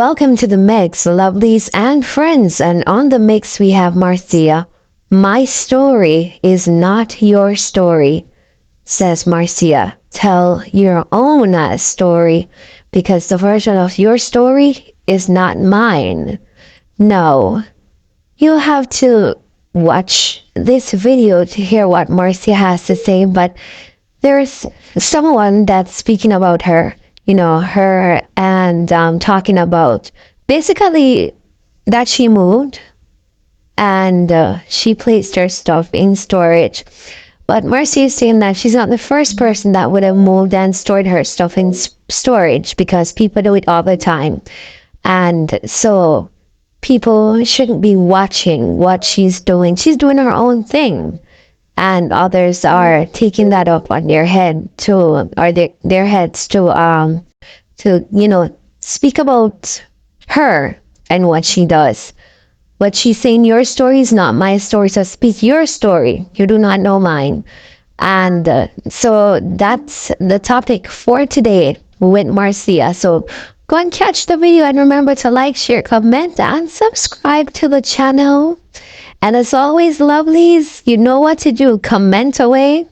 welcome to the mix, lovelies and friends. And on the mix, we have Marcia. My story is not your story, says Marcia. Tell your own story because the version of your story is not mine. No, you have to watch this video to hear what Marcia has to say, but there's someone that's speaking about her, her and talking about basically that she moved and she placed her stuff in storage. But Marcia is saying that she's not the first person that would have moved and stored her stuff in storage because people do it all the time. And so people shouldn't be watching what she's doing. She's doing her own thing. And others are taking that up on their head to, or their heads to speak about her and what she does. But she's saying your story is not my story, so speak your story. You do not know mine. And so that's the topic for today with Marcia. So go and catch the video and remember to like, share, comment, and subscribe to the channel. And as always, lovelies, you know what to do. Comment away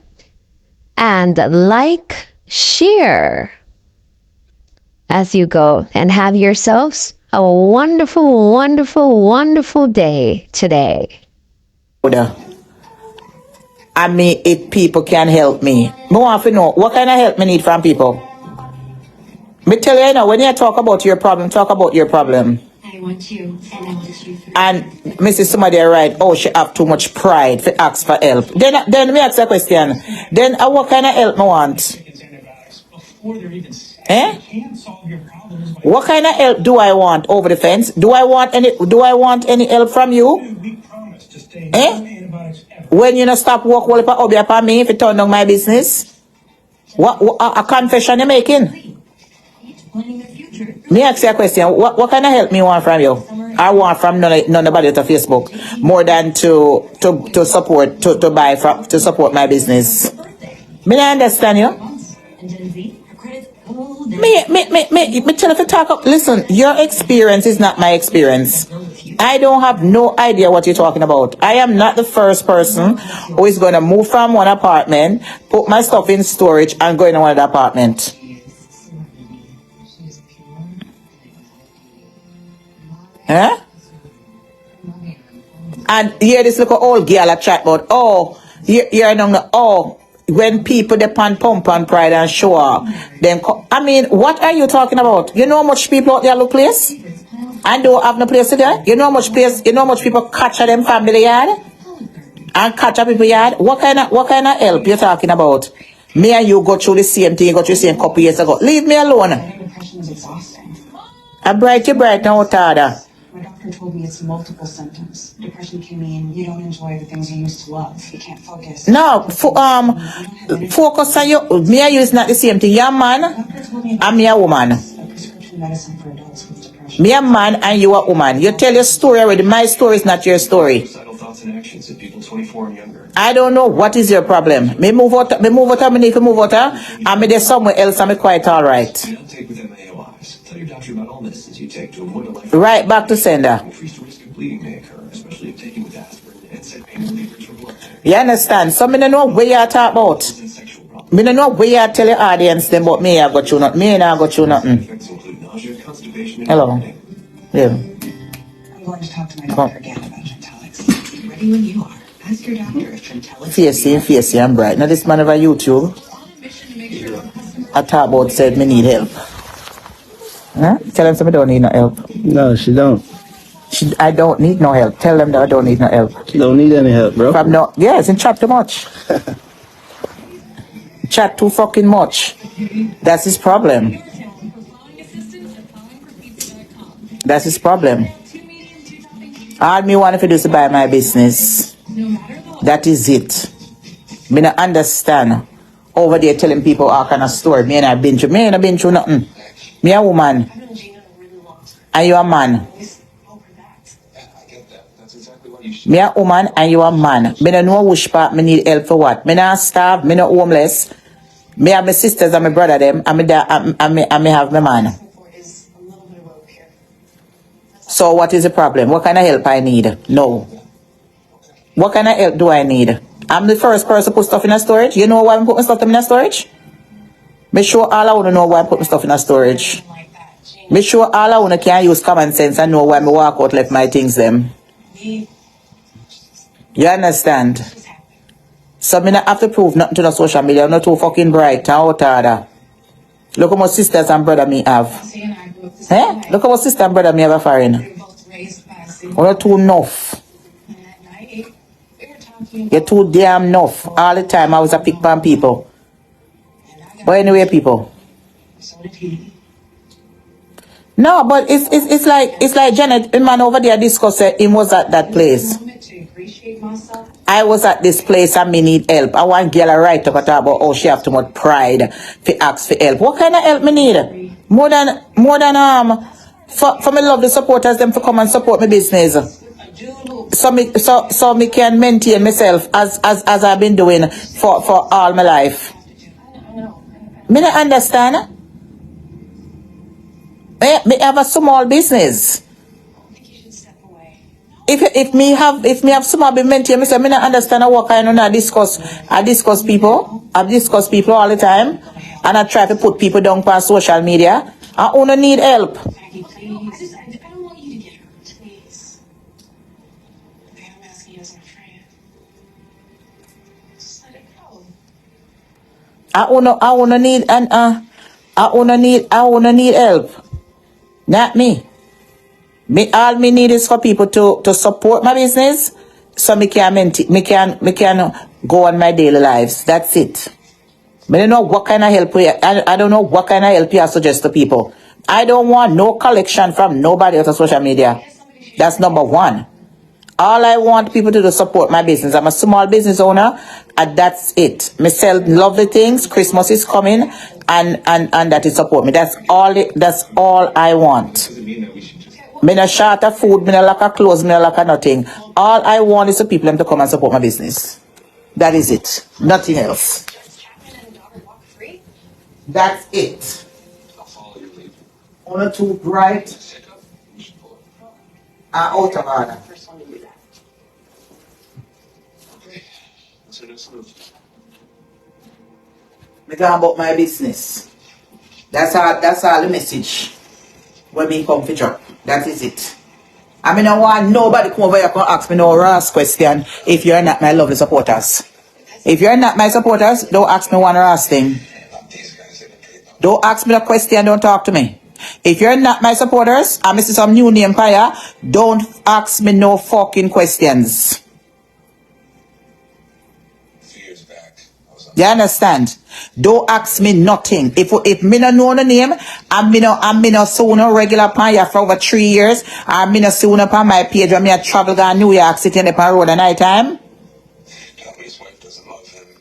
and like, share as you go. And have yourselves a wonderful, wonderful, wonderful day today. I mean, if people can help me, I want to know what kind of help me need from people. Me tell you, when you talk about your problem, talk about your problem. I want you, and I will just you through. And Mrs. Somebody right, oh, she have too much pride for ask for help. Then me ask a question. Then what kind of help me want? Eh? What kind of help do I want over the fence? Do I want any help from you? Eh? When you not stop work well upon me if you turn down my business? What a confession you making? Me ask you a question. What kind of help me want from you? I want from nobody at Facebook more than to support to buy from to support my business. Me not understand you. Me tell you to talk up. Listen, your experience is not my experience. I don't have no idea what you're talking about. I am not the first person who is going to move from one apartment, put my stuff in storage, and go in another apartment. Huh? And here this little old girl a chat about, when people depend pump and pride and show up, then I mean, what are you talking about? You know how much people out there look place? And don't have no place to go? You know how much people catch at them family yard? And catch up people yard? What kind of help you talking about? Me and you go through the same thing, go through the same couple years ago. Leave me alone. Depression is exhausting. I bright now, Tada. My doctor told me it's multiple symptoms. Depression can mean you don't enjoy the things you used to love. You can't focus. No, focus on you. Me and you is not the same thing. You're a man, and me a woman. A prescription medicine for adults with depression. Me a man, and you a woman. You tell your story already. My story is not your story. Thoughts and actions of people 24 and younger. I don't know what is your problem. Me move out. Me need to move out. And me there somewhere else. I'm quite all right. Take with MAOIs. Tell your doctor about all medicines you take to avoid a life. Right back to sender. Increased risk of bleeding may occur, especially if taken with aspirin and set pain relievers for blood thinners. You understand? So me don't know where you talk about. And sexual problems. Me don't know where you tell your audience them about me. I got you nothing. Me I got you nothing. Effects include nausea, constipation, and Hello. vomiting. Yeah. I'm going to talk to my doctor again about Trintellix. Ready when you are. Ask your doctor if Trintellix. Facey, I'm bright. Now this man over YouTube. I talk about said me need help. Huh? Tell them somebody don't need no help. No, she don't. I don't need no help. Tell them that I don't need no help. She don't need any help, bro. From no, yes, and chat too much. Chat too fucking much. That's his problem. That's his problem. All me want to do is buy my business. That is it. Me not understand. Over there telling people all kind of story. Me ain't been through nothing. Me a woman. And you a man. Me a woman and you a man. Me no know which part me need help for what. Me not starve, me not homeless. Me have my sisters and my brother them and me have my man. So what is the problem? What kind of help I need? No. What kind of help do I need? I'm the first person to put stuff in a storage. You know why I'm putting stuff in a storage? Make sure all I want to know why I'm putting stuff in a storage. Make sure all I want to can use common sense and know why I walk out left my things them. You understand? So I not have to prove nothing to the social media. I'm not too fucking bright and out order. Look how much sisters and brother me have. Eh? Look how much sister and brother me have a foreign. I'm not too enough. You're too damn enough. All the time I was a pick pan people. But anyway, people. No, but it's like Janet, the man over there discussed him was at that place. I was at this place and me need help. I want girl right up and talk about she have too much pride to ask for help. What kind of help me need? More than for me love the supporters them to come and support my business. So me can maintain myself as I've been doing for all my life. Me not understand. Me have a small business. If me have small business, maintain me say me not understand what kind of I discuss people. I discuss people all the time, and I try to put people down on social media. I only need help. I wanna need help. Not me. All me need is for people to support my business, so me can go on my daily lives. That's it. I don't know what kind of help I don't know what kind of help you suggest to people. I don't want no collection from nobody else on social media. That's number one. All I want people to do is support my business. I'm a small business owner, and that's it. Me sell lovely things. Christmas is coming, and that is support me. That's all I want. Me no short of food, me no lack of clothes, me no lack of nothing. All I want is the people to come and support my business. That is it. Nothing else. That's it. Only too bright and out of order. Me talk about my business. That's all the message when me come for drop. That is it. I mean, I want nobody come over here and ask me no rash question if you're not my lovely supporters. If you're not my supporters, don't ask me one rash thing. Don't ask me the question, don't talk to me. If you're not my supporters, and Mr. Some new name fire, don't ask me no fucking questions. You understand? Don't ask me nothing. If me no know the name, and me no so no regular pan here for over 3 years, and me no soon up on my page when me a travel down New York City on the road at night time.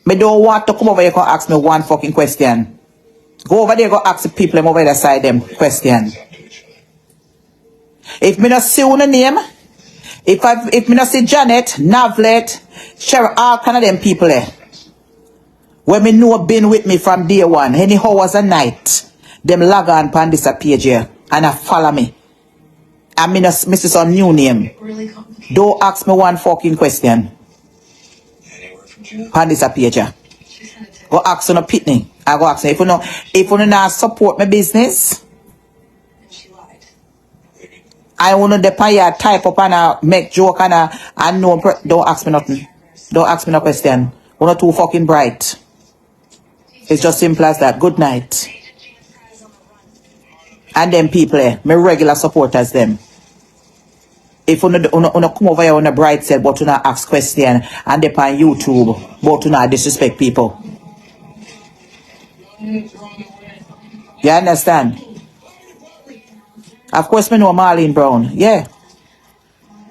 Me don't want to come over here and ask me one fucking question. Go over there, go ask the people over the side them question. If me not see the name, if me not see Janet, Navlet, Cheryl, all kind of them people there. When me know been with me from day one, any hours a night, them log on pan this page here and follow me. And me not miss some new name. Don't ask me one fucking question. Pan this page here. Go ask on a pitney. I go ask if you not support my business, I want to depend here, type up and make joke and no, don't ask me nothing. Don't ask me no question. We're not too fucking bright. It's just simple as that. Good night. And them people, my regular supporters them. If you come over here on a bright side, but you not ask question and they on YouTube, but you not disrespect people. You understand? Of course, me know Marlene Brown. Yeah.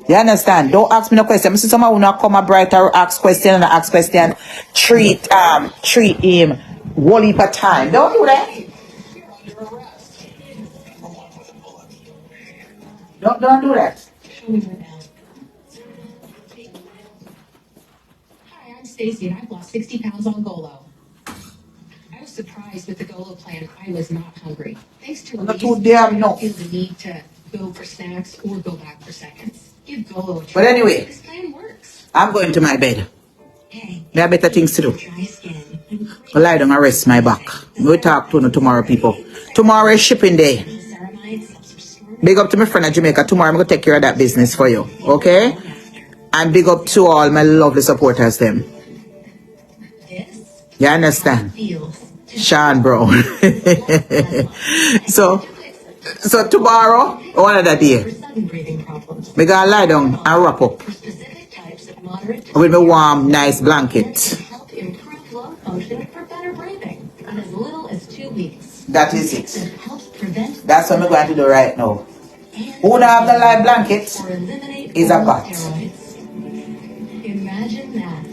You understand? Don't ask me no question. I see someone who not come a brighter ask question and ask question. Treat him one heap of time. Don't do that. Don't do that. Hi, I'm Stacey and I've lost 60 pounds on Golo. I was surprised with the Golo plan. I was not hungry. Thanks to Not too damn no. I feel the need to Go for snacks or go back for seconds. Give Golo a try. But anyway, This plan works. I'm going to my bed. Hey, There are better things to do. dry skin. I lie down and rest my back. We'll talk to you tomorrow, people. Tomorrow is shipping day. Ceramides. Big up to my friend at Jamaica. Tomorrow I'm going to take care of that business for you. Okay? And big up to all my lovely supporters, them. This You understand? feels. Sean, bro. so tomorrow, one other day, Sudden breathing problems. we gotta lie down and wrap up For specific types of moderate to with my warm, nice blanket. help improve lung function for better breathing in as little as 2 weeks. That is it. It helps prevent That's what I'm going to do right now. Who don't have the live blanket or eliminate is a oral bat. steroids. Imagine that.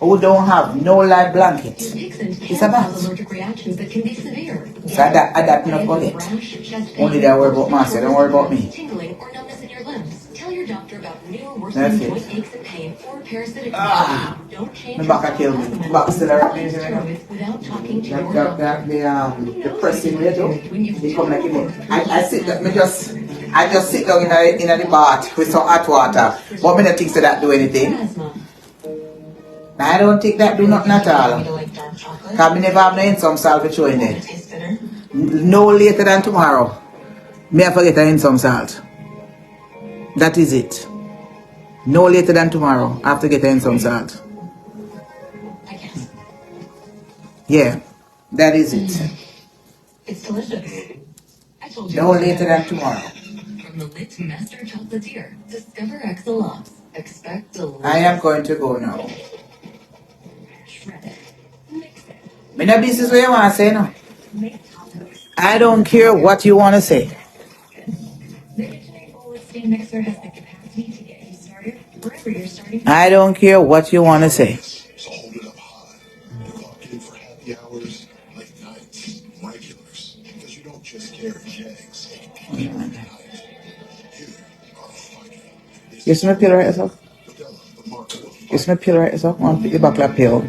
Who don't have no live blanket Dixon is a can bat. cause allergic reactions that can be severe. So that not forget. Rash, chest Only pain, they worry about Marcia, don't worry about me. tingling or numbness in your limbs. Tell your doctor about new or That's worsening it. joint aches and pain or parasitic Ah. infection. Don't change My your back a kill me. self-assessment. Back still a Take steroids without talking to your doctor. the pressing way too. They come like it. I sit down, I just sit down in the bath with some hot water. But me not think so that do anything. Asthma. I don't think that do nothing at You all. like dark chocolate? Cause me never have no some salt for showing there. Tastes bitter? No later than tomorrow. Me I forget I some salt. That is it. No later than tomorrow. I have to get in some salt. I guess. Yeah, that is it. It's delicious. I told you. No later than tomorrow. From the lit master chocolatier, discover XLOps. Expect delicious. I am going to go now. Shred it. Mix it. Me no business what you want to say no. Make tacos. I don't care what you want to say. The KitchenAid bowl steam mixer has the capacity to get you started wherever you're starting. I don't care what you want to say. So hold it up high. You lock in for happy hours, late nights, regulars. Because you don't just carry kegs. You carry night. Here are fucking. You smell pill right yourself? The mark of You smell pill right yourself? I want to pick the back of pill.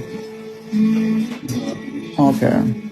Okay.